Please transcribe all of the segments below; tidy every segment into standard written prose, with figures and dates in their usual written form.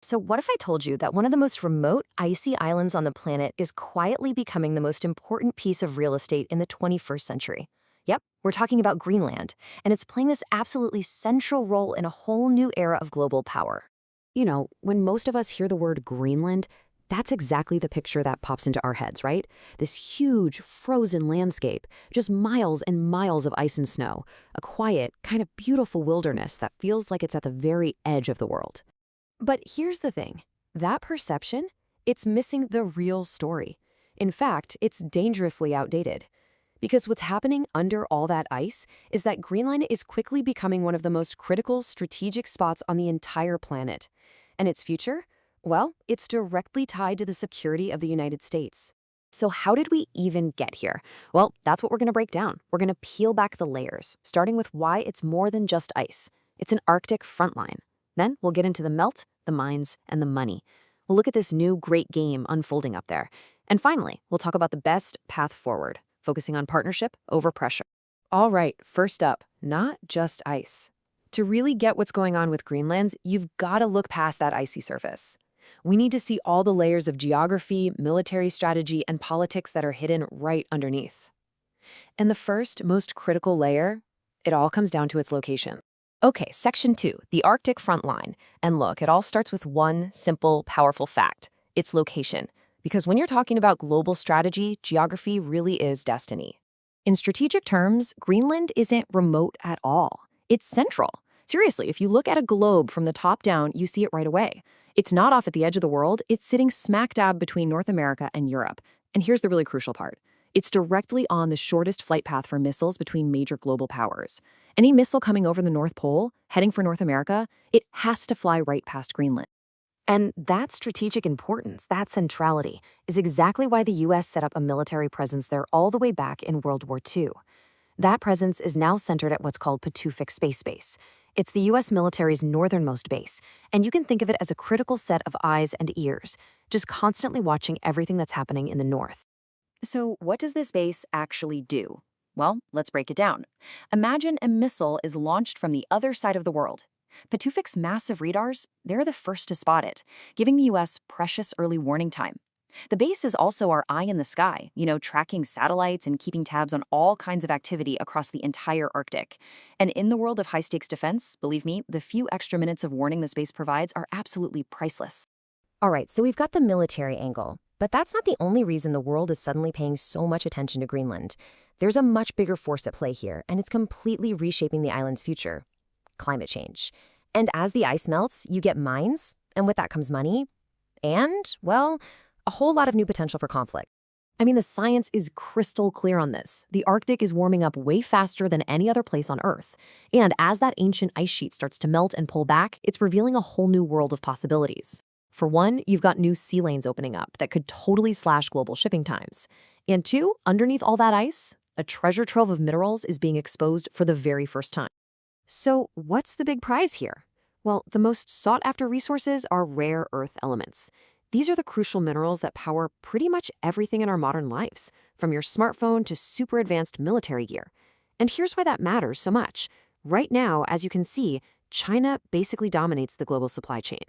So, what if I told you that one of the most remote, icy islands on the planet is quietly becoming the most important piece of real estate in the 21st century? Yep, we're talking about Greenland, and it's playing this absolutely central role in a whole new era of global power. When most of us hear the word Greenland, that's exactly the picture that pops into our heads, right? This huge, frozen landscape, just miles and miles of ice and snow, a quiet, kind of beautiful wilderness that feels like it's at the very edge of the world. But here's the thing. That perception, it's missing the real story. In fact, it's dangerously outdated. Because what's happening under all that ice is that Greenland is quickly becoming one of the most critical strategic spots on the entire planet. And its future? Well, it's directly tied to the security of the United States. So how did we even get here? Well, that's what we're going to break down. We're going to peel back the layers, starting with why it's more than just ice. It's an Arctic frontline. Then we'll get into the melt, the mines, and the money. We'll look at this new great game unfolding up there. And finally, we'll talk about the best path forward, focusing on partnership over pressure. All right, first up, not just ice. To really get what's going on with Greenland, you've got to look past that icy surface. We need to see all the layers of geography, military strategy, and politics that are hidden right underneath. And the first, most critical layer, it all comes down to its location. Okay, section 2, the Arctic front line. And look, it all starts with one simple, powerful fact, its location. Because when you're talking about global strategy, geography really is destiny. In strategic terms, Greenland isn't remote at all. It's central. Seriously, if you look at a globe from the top down, you see it right away. It's not off at the edge of the world, it's sitting smack dab between North America and Europe. And here's the really crucial part. It's directly on the shortest flight path for missiles between major global powers. Any missile coming over the North Pole, heading for North America, it has to fly right past Greenland. And that strategic importance, that centrality, is exactly why the US set up a military presence there all the way back in World War II. That presence is now centered at what's called Patuxent Space Base. It's the US military's northernmost base, and you can think of it as a critical set of eyes and ears, just constantly watching everything that's happening in the north. So what does this base actually do? Well, let's break it down. Imagine a missile is launched from the other side of the world. Patuxent's massive radars, they're the first to spot it, giving the US precious early warning time. The base is also our eye in the sky, tracking satellites and keeping tabs on all kinds of activity across the entire Arctic. And in the world of high-stakes defense, believe me, the few extra minutes of warning the space provides are absolutely priceless. All right, so we've got the military angle. But that's not the only reason the world is suddenly paying so much attention to Greenland. There's a much bigger force at play here, and it's completely reshaping the island's future: climate change. And as the ice melts, you get mines, and with that comes money, and, well, a whole lot of new potential for conflict. I mean, the science is crystal clear on this. The Arctic is warming up way faster than any other place on Earth. And as that ancient ice sheet starts to melt and pull back, it's revealing a whole new world of possibilities. For one, you've got new sea lanes opening up that could totally slash global shipping times. And two, underneath all that ice, a treasure trove of minerals is being exposed for the very first time. So what's the big prize here? Well, the most sought-after resources are rare earth elements. These are the crucial minerals that power pretty much everything in our modern lives, from your smartphone to super advanced military gear. And here's why that matters so much. Right now, as you can see, China basically dominates the global supply chain.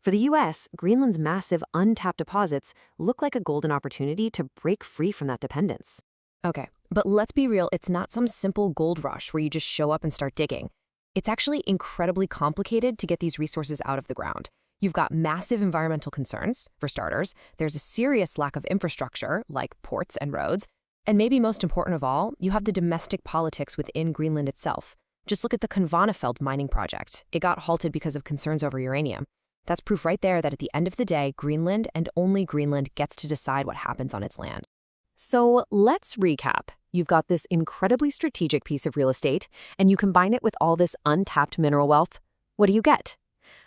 For the US, Greenland's massive untapped deposits look like a golden opportunity to break free from that dependence. Okay, but let's be real, it's not some simple gold rush where you just show up and start digging. It's actually incredibly complicated to get these resources out of the ground. You've got massive environmental concerns, for starters. There's a serious lack of infrastructure, like ports and roads. And maybe most important of all, you have the domestic politics within Greenland itself. Just look at the Kvanefjeld mining project. It got halted because of concerns over uranium. That's proof right there that at the end of the day, Greenland and only Greenland gets to decide what happens on its land. So let's recap. You've got this incredibly strategic piece of real estate, and you combine it with all this untapped mineral wealth. What do you get?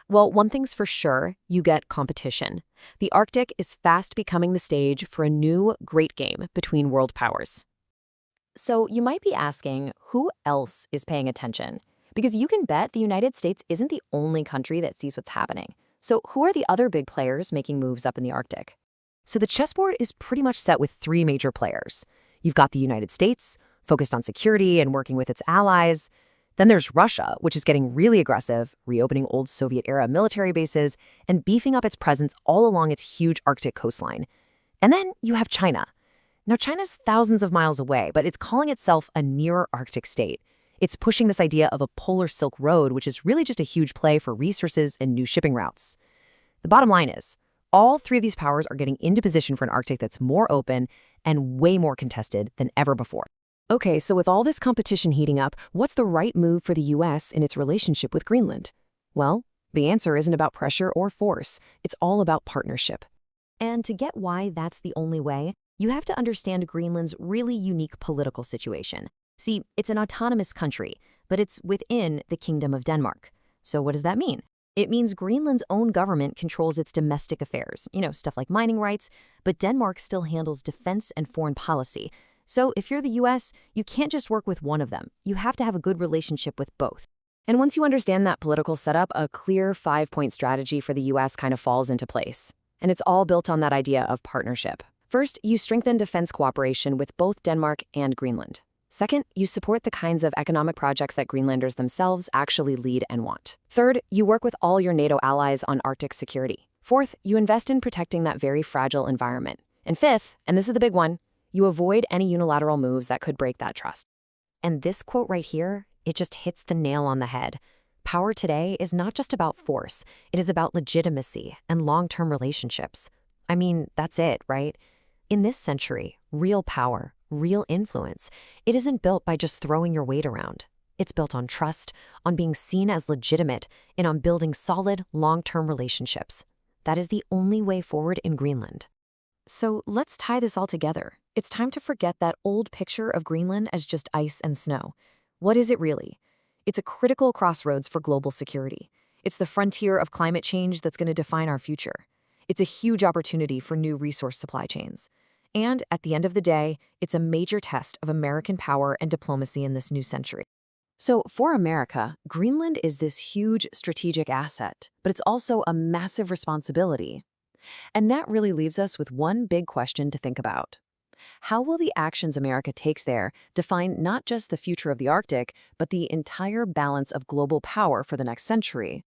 Well, one thing's for sure, you get competition. The Arctic is fast becoming the stage for a new great game between world powers. So you might be asking, who else is paying attention? Because you can bet the United States isn't the only country that sees what's happening. So who are the other big players making moves up in the Arctic? So the chessboard is pretty much set with three major players. You've got the United States, focused on security and working with its allies. Then there's Russia, which is getting really aggressive, reopening old Soviet-era military bases and beefing up its presence all along its huge Arctic coastline. And then you have China. Now, China's thousands of miles away, but it's calling itself a nearer Arctic state. It's pushing this idea of a polar Silk Road, which is really just a huge play for resources and new shipping routes. The bottom line is, all three of these powers are getting into position for an Arctic that's more open and way more contested than ever before. Okay, so with all this competition heating up, what's the right move for the US in its relationship with Greenland? Well, the answer isn't about pressure or force. It's all about partnership. And to get why that's the only way, you have to understand Greenland's really unique political situation. See, it's an autonomous country, but it's within the Kingdom of Denmark. So what does that mean? It means Greenland's own government controls its domestic affairs, stuff like mining rights, but Denmark still handles defense and foreign policy. So if you're the US, you can't just work with one of them. You have to have a good relationship with both. And once you understand that political setup, a clear 5-point strategy for the US kind of falls into place. And it's all built on that idea of partnership. First, you strengthen defense cooperation with both Denmark and Greenland. Second, you support the kinds of economic projects that Greenlanders themselves actually lead and want. Third, you work with all your NATO allies on Arctic security. Fourth, you invest in protecting that very fragile environment. And fifth, and this is the big one, you avoid any unilateral moves that could break that trust. And this quote right here, it just hits the nail on the head. Power today is not just about force. It is about legitimacy and long-term relationships. I mean, that's it, right? In this century, real power, real influence, it isn't built by just throwing your weight around. It's built on trust, on being seen as legitimate, and on building solid, long-term relationships. That is the only way forward in Greenland. So let's tie this all together. It's time to forget that old picture of Greenland as just ice and snow. What is it really? It's a critical crossroads for global security. It's the frontier of climate change that's going to define our future. It's a huge opportunity for new resource supply chains. And at the end of the day, it's a major test of American power and diplomacy in this new century. So for America, Greenland is this huge strategic asset, but it's also a massive responsibility. And that really leaves us with one big question to think about. How will the actions America takes there define not just the future of the Arctic, but the entire balance of global power for the next century?